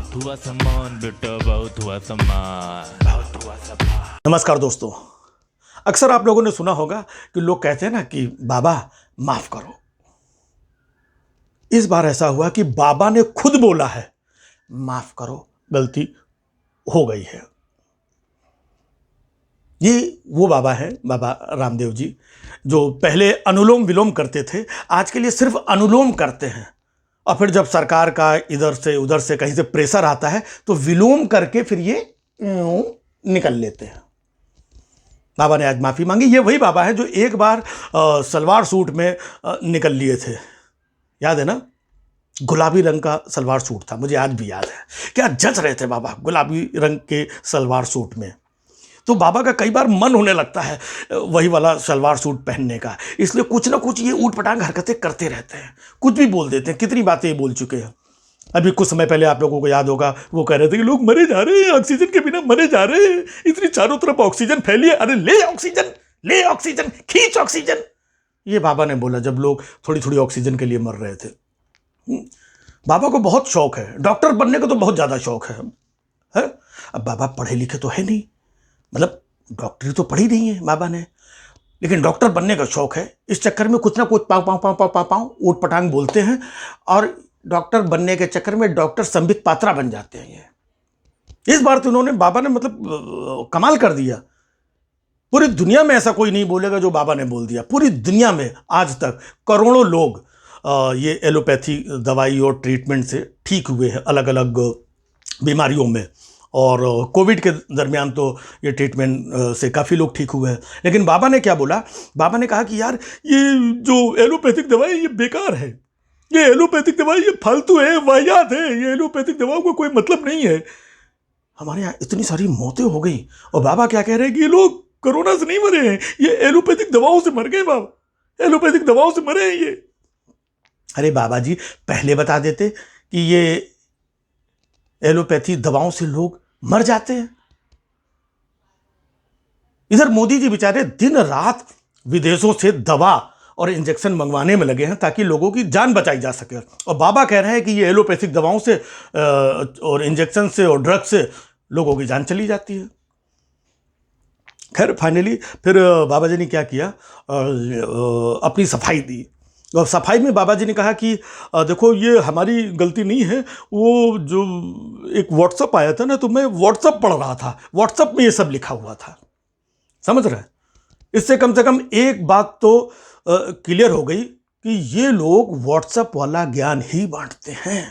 बहुत हुआ सम्मान बेटा, बहुत हुआ सम्मान, बहुत हुआ सम्मान। नमस्कार दोस्तों। अक्सर आप लोगों ने सुना होगा कि लोग कहते हैं ना कि बाबा माफ करो। इस बार ऐसा हुआ कि बाबा ने खुद बोला है माफ करो, गलती हो गई है। ये वो बाबा हैं, बाबा रामदेव जी, जो पहले अनुलोम विलोम करते थे, आज के लिए सिर्फ अनुलोम करते हैं। और फिर जब सरकार का इधर से उधर से कहीं से प्रेशर आता है तो विलोम करके फिर ये निकल लेते हैं। बाबा ने आज माफ़ी मांगी। ये वही बाबा है जो एक बार सलवार सूट में निकल लिए थे, याद है ना? गुलाबी रंग का सलवार सूट था, मुझे आज भी याद है। क्या जच रहे थे बाबा गुलाबी रंग के सलवार सूट में। तो बाबा का कई बार मन होने लगता है वही वाला सलवार सूट पहनने का, इसलिए कुछ ना कुछ ये ऊट पटांग हरकतें करते रहते हैं, कुछ भी बोल देते हैं। कितनी बातें ये बोल चुके हैं। अभी कुछ समय पहले आप लोगों को याद होगा, वो कह रहे थे कि लोग मरे जा रहे हैं, ऑक्सीजन के बिना मरे जा रहे हैं, इतनी चारों तरफ ऑक्सीजन फैली है, अरे ले ऑक्सीजन, ले ऑक्सीजन, खींच ऑक्सीजन। ये बाबा ने बोला जब लोग थोड़ी थोड़ी ऑक्सीजन के लिए मर रहे थे। बाबा को बहुत शौक है, डॉक्टर बनने का तो बहुत ज़्यादा शौक है? अब बाबा पढ़े लिखे तो है नहीं, मतलब डॉक्टरी तो पढ़ी नहीं है बाबा ने, लेकिन डॉक्टर बनने का शौक है। इस चक्कर में कुछ ना कुछ पाँव पाँव पाँव पाँव पाँव पाँव ऊट पटांग बोलते हैं और डॉक्टर बनने के चक्कर में डॉक्टर संबित पात्रा बन जाते हैं। ये इस बार तो उन्होंने, बाबा ने मतलब कमाल कर दिया। पूरी दुनिया में ऐसा कोई नहीं बोलेगा जो बाबा ने बोल दिया। पूरी दुनिया में आज तक करोड़ों लोग ये एलोपैथी दवाई और ट्रीटमेंट से ठीक हुए हैं अलग अलग बीमारियों में, और कोविड के दरमियान तो ये ट्रीटमेंट से काफ़ी लोग ठीक हुए हैं। लेकिन बाबा ने क्या बोला? बाबा ने कहा कि यार ये जो एलोपैथिक दवाई ये बेकार है, ये एलोपैथिक दवाई ये फालतू है, वाहियात है, ये एलोपैथिक दवाओं को कोई मतलब नहीं है। हमारे यहाँ इतनी सारी मौतें हो गई और बाबा क्या कह रहे हैं कि ये लोग कोरोना से नहीं मरे हैं, ये एलोपैथिक दवाओं से मर गए। बाबा एलोपैथिक दवाओं से मरे हैं ये। अरे बाबा जी पहले बता देते कि ये एलोपैथी दवाओं से लोग मर जाते हैं। इधर मोदी जी बेचारे दिन रात विदेशों से दवा और इंजेक्शन मंगवाने में लगे हैं ताकि लोगों की जान बचाई जा सके, और बाबा कह रहे हैं कि ये एलोपैथिक दवाओं से और इंजेक्शन से और ड्रग से लोगों की जान चली जाती है। खैर फाइनली फिर बाबा जी ने क्या किया, अपनी सफाई दी। और सफाई में बाबा जी ने कहा कि देखो ये हमारी गलती नहीं है, वो जो एक व्हाट्सअप आया था ना, तो मैं व्हाट्सअप पढ़ रहा था, व्हाट्सअप में ये सब लिखा हुआ था। समझ रहे हैं? इससे कम से कम एक बात तो क्लियर हो गई कि ये लोग व्हाट्सएप वाला ज्ञान ही बांटते हैं।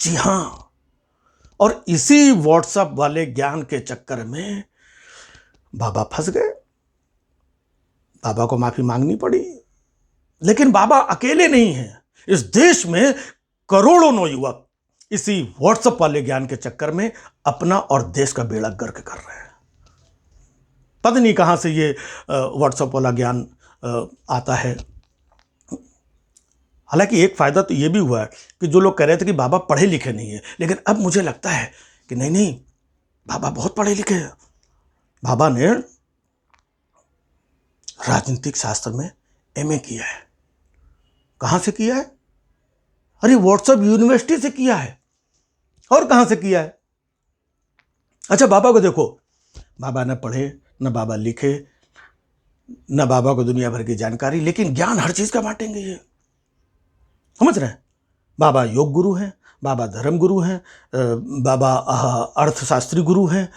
जी हां, और इसी व्हाट्सएप वाले ज्ञान के चक्कर में बाबा फंस गए, बाबा को माफी मांगनी पड़ी। लेकिन बाबा अकेले नहीं हैं, इस देश में करोड़ों नौयुवक इसी व्हाट्सएप वाले ज्ञान के चक्कर में अपना और देश का बेड़ा गर्क कर रहे हैं। पता नहीं कहां से ये व्हाट्सएप वाला ज्ञान आता है। हालांकि एक फायदा तो ये भी हुआ है कि जो लोग कह रहे थे कि बाबा पढ़े लिखे नहीं है, लेकिन अब मुझे लगता है कि नहीं नहीं, बाबा बहुत पढ़े लिखे हैं। बाबा ने राजनीतिक शास्त्र में एमए किया है। कहां से किया है? अरे व्हाट्सएप यूनिवर्सिटी से किया है। और कहां से किया है? अच्छा बाबा को देखो, बाबा न पढ़े न बाबा लिखे, न बाबा को दुनिया भर की जानकारी, लेकिन ज्ञान हर चीज का बांटेंगे ये। समझ रहे हैं? बाबा योग गुरु हैं, बाबा धर्म गुरु हैं, बाबा अर्थशास्त्री गुरु हैं,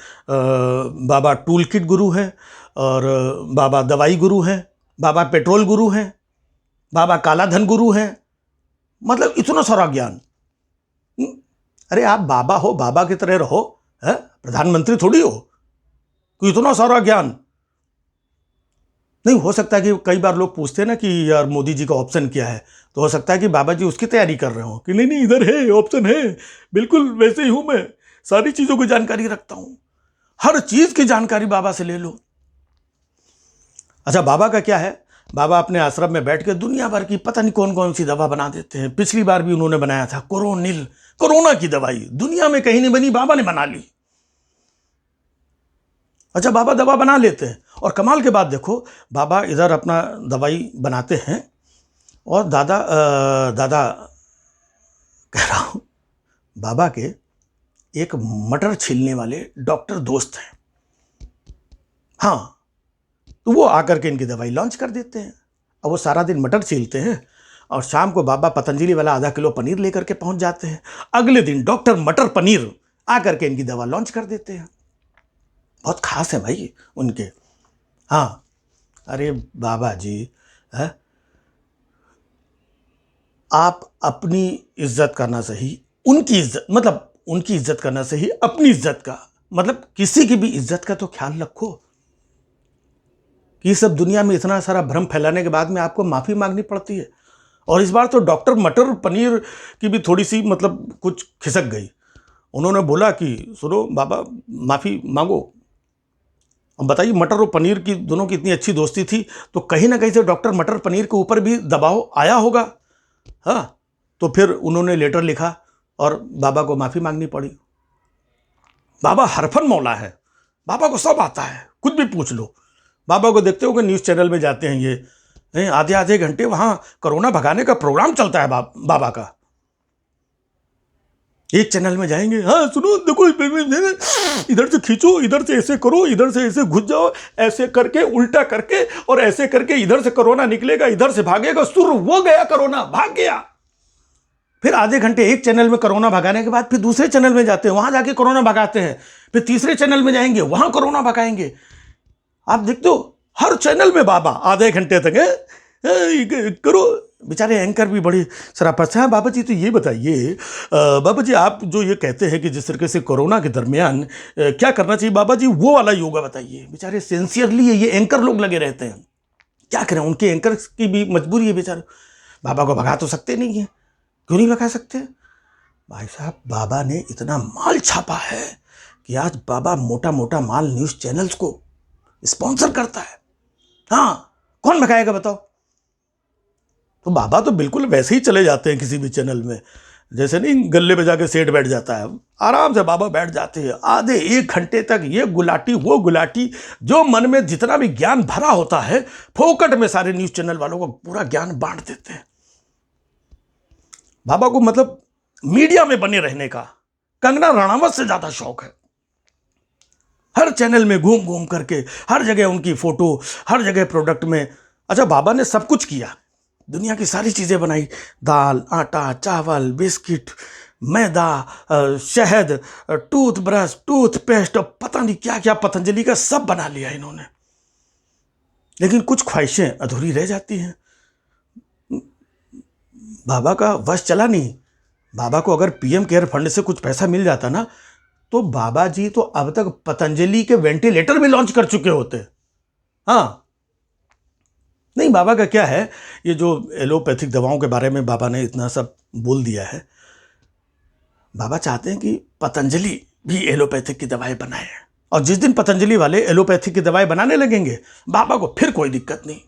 बाबा टूल किट गुरु हैं, और बाबा दवाई गुरु हैं, बाबा पेट्रोल गुरु हैं, बाबा काला धन गुरु हैं। मतलब इतना सारा ज्ञान। अरे आप बाबा हो, बाबा की तरह रहो, है? प्रधानमंत्री थोड़ी हो कि इतना सारा ज्ञान। नहीं हो सकता कि कई बार लोग पूछते हैं ना कि यार मोदी जी का ऑप्शन क्या है, तो हो सकता है कि बाबा जी उसकी तैयारी कर रहे हो कि नहीं नहीं इधर है ऑप्शन है, बिल्कुल वैसे ही हूं मैं, सारी चीजों की जानकारी रखता हूं, हर चीज की जानकारी बाबा से ले लो। अच्छा बाबा का क्या है, बाबा अपने आश्रम में बैठ के दुनिया भर की पता नहीं कौन कौन सी दवा बना देते हैं। पिछली बार भी उन्होंने बनाया था कोरोनिल, कोरोना की दवाई दुनिया में कहीं नहीं बनी, बाबा ने बना ली। अच्छा बाबा दवा बना लेते हैं, और कमाल के बात देखो, बाबा इधर अपना दवाई बनाते हैं और दादा कह रहा हूँ बाबा के एक मटर छीलने वाले डॉक्टर दोस्त हैं। हाँ, तो वो आकर के इनकी दवाई लॉन्च कर देते हैं। अब वो सारा दिन मटर छीलते हैं और शाम को बाबा पतंजलि वाला आधा किलो पनीर लेकर के पहुंच जाते हैं। अगले दिन डॉक्टर मटर पनीर आकर के इनकी दवा लॉन्च कर देते हैं। बहुत खास है भाई उनके। हाँ, अरे बाबा जी है, आप अपनी इज्जत करना सही, उनकी इज्जत मतलब उनकी इज्जत करना सही, अपनी इज्जत का मतलब किसी की भी इज्जत का तो ख्याल रखो। कि सब दुनिया में इतना सारा भ्रम फैलाने के बाद में आपको माफ़ी मांगनी पड़ती है। और इस बार तो डॉक्टर मटर पनीर की भी थोड़ी सी मतलब कुछ खिसक गई। उन्होंने बोला कि सुनो बाबा, माफ़ी मांगो। अब बताइए, मटर और पनीर की दोनों की इतनी अच्छी दोस्ती थी, तो कहीं ना कहीं से डॉक्टर मटर पनीर के ऊपर भी दबाव आया होगा। हाँ, तो फिर उन्होंने लेटर लिखा और बाबा को माफ़ी मांगनी पड़ी। बाबा हरफन मौला है, बाबा को सब आता है, कुछ भी पूछ लो। बाबा को देखते हो कि न्यूज़ चैनल में जाते हैं ये आधे आधे घंटे वहाँ कोरोना भगाने का प्रोग्राम चलता है बाबा का। एक चैनल में जाएंगे, हाँ सुनो देखो इधर से खींचो, इधर से ऐसे करो, इधर से ऐसे घुस जाओ, ऐसे करके उल्टा करके और ऐसे करके इधर से कोरोना निकलेगा, इधर से भागेगा, सुर वो गया, कोरोना भाग गया। फिर आधे घंटे एक चैनल में कोरोना भगाने के बाद फिर दूसरे चैनल में जाते हैं, वहां जाके कोरोना भगाते हैं। फिर तीसरे चैनल में जाएंगे, वहां कोरोना भगाएंगे। आप देखते हो हर चैनल में बाबा आधे घंटे तक करो। बेचारे एंकर भी बड़ी सराफत से। हाँ बाबा जी, तो ये बताइए बाबा जी, आप जो ये कहते हैं कि जिस तरीके से कोरोना के दरमियान क्या करना चाहिए बाबा जी, वो वाला योगा बताइए। बेचारे सिंसियरली ये एंकर लोग लगे रहते हैं, क्या करें, उनके एंकर की भी मजबूरी है बेचारे। बाबा को भगा तो सकते नहीं है, क्यों नहीं भगा सकते भाई साहब? बाबा ने इतना माल छापा है कि आज बाबा मोटा मोटा माल न्यूज़ चैनल्स को स्पॉन्सर करता है। हाँ, कौन भगाएगा बताओ? तो बाबा तो बिल्कुल वैसे ही चले जाते हैं किसी भी चैनल में, जैसे नहीं गले पे जाके सेठ बैठ जाता है, आराम से बाबा बैठ जाते हैं आधे एक घंटे तक। ये गुलाटी वो गुलाटी, जो मन में जितना भी ज्ञान भरा होता है फोकट में सारे न्यूज़ चैनल वालों को पूरा ज्ञान बांट देते हैं। बाबा को मतलब मीडिया में बने रहने का कंगना रणावत से ज्यादा शौक है। हर चैनल में घूम घूम करके हर जगह उनकी फोटो, हर जगह प्रोडक्ट में। अच्छा, बाबा ने सब कुछ किया, दुनिया की सारी चीजें बनाई, दाल, आटा, चावल, बिस्किट, मैदा, शहद, टूथब्रश, टूथपेस्ट, पता नहीं क्या क्या पतंजलि का सब बना लिया इन्होंने। लेकिन कुछ ख्वाहिशें अधूरी रह जाती हैं। बाबा का वश चला नहीं। बाबा को अगर पीएम केयर फंड से कुछ पैसा मिल जाता ना, तो बाबा जी तो अब तक पतंजलि के वेंटिलेटर भी लॉन्च कर चुके होते। हाँ, नहीं बाबा का क्या है, ये जो एलोपैथिक दवाओं के बारे में बाबा ने इतना सब बोल दिया है, बाबा चाहते हैं कि पतंजलि भी एलोपैथिक की दवाएं बनाए। और जिस दिन पतंजलि वाले एलोपैथिक की दवाएं बनाने लगेंगे, बाबा को फिर कोई दिक्कत नहीं।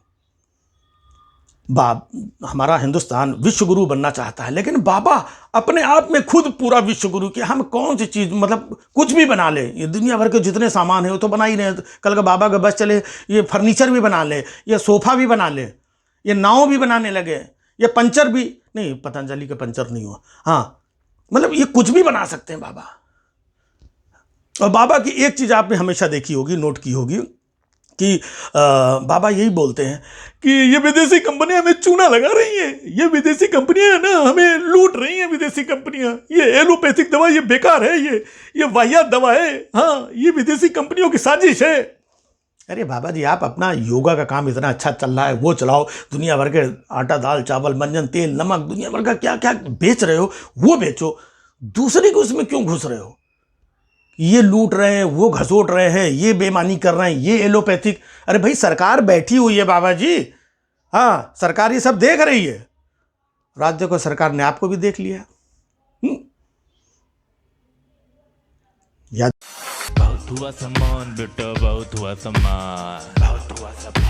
हमारा हिंदुस्तान विश्व गुरु बनना चाहता है, लेकिन बाबा अपने आप में खुद पूरा विश्व गुरु कि हम कौन सी चीज़ मतलब कुछ भी बना ले। ये दुनिया भर के जितने सामान है वो तो बना ही रहे। कल का बाबा का बस चले, ये फर्नीचर भी बना ले, ये सोफा भी बना ले, ये नाव भी बनाने लगे, ये पंचर भी नहीं, पतंजलि का पंचर नहीं हुआ। हाँ, मतलब ये कुछ भी बना सकते हैं बाबा। और बाबा की एक चीज़ आपने हमेशा देखी होगी, नोट की होगी कि बाबा यही बोलते हैं कि ये विदेशी कंपनियां हमें चूना लगा रही हैं, ये विदेशी कंपनियां ना हमें लूट रही हैं, विदेशी कंपनियां, ये एलोपैथिक दवा ये बेकार है, ये वाहियात दवा है, हाँ ये विदेशी कंपनियों की साजिश है। अरे बाबा जी, आप अपना योगा का काम इतना अच्छा चल रहा है वो चलाओ, दुनिया भर के आटा दाल चावल मंजन तेल नमक दुनिया भर का क्या क्या बेच रहे हो वो बेचो, दूसरे को उसमें क्यों घुस रहे हो? ये लूट रहे हैं, वो घसोट रहे हैं, ये बेईमानी कर रहे हैं, ये एलोपैथिक। अरे भाई सरकार बैठी हुई है बाबा जी, हाँ सरकार ये सब देख रही है। राज्य को सरकार ने आपको भी देख लिया। बहुत हुआ सम्मान बेटा, बहुत हुआ सम्मान, बहुत हुआ सम्मान।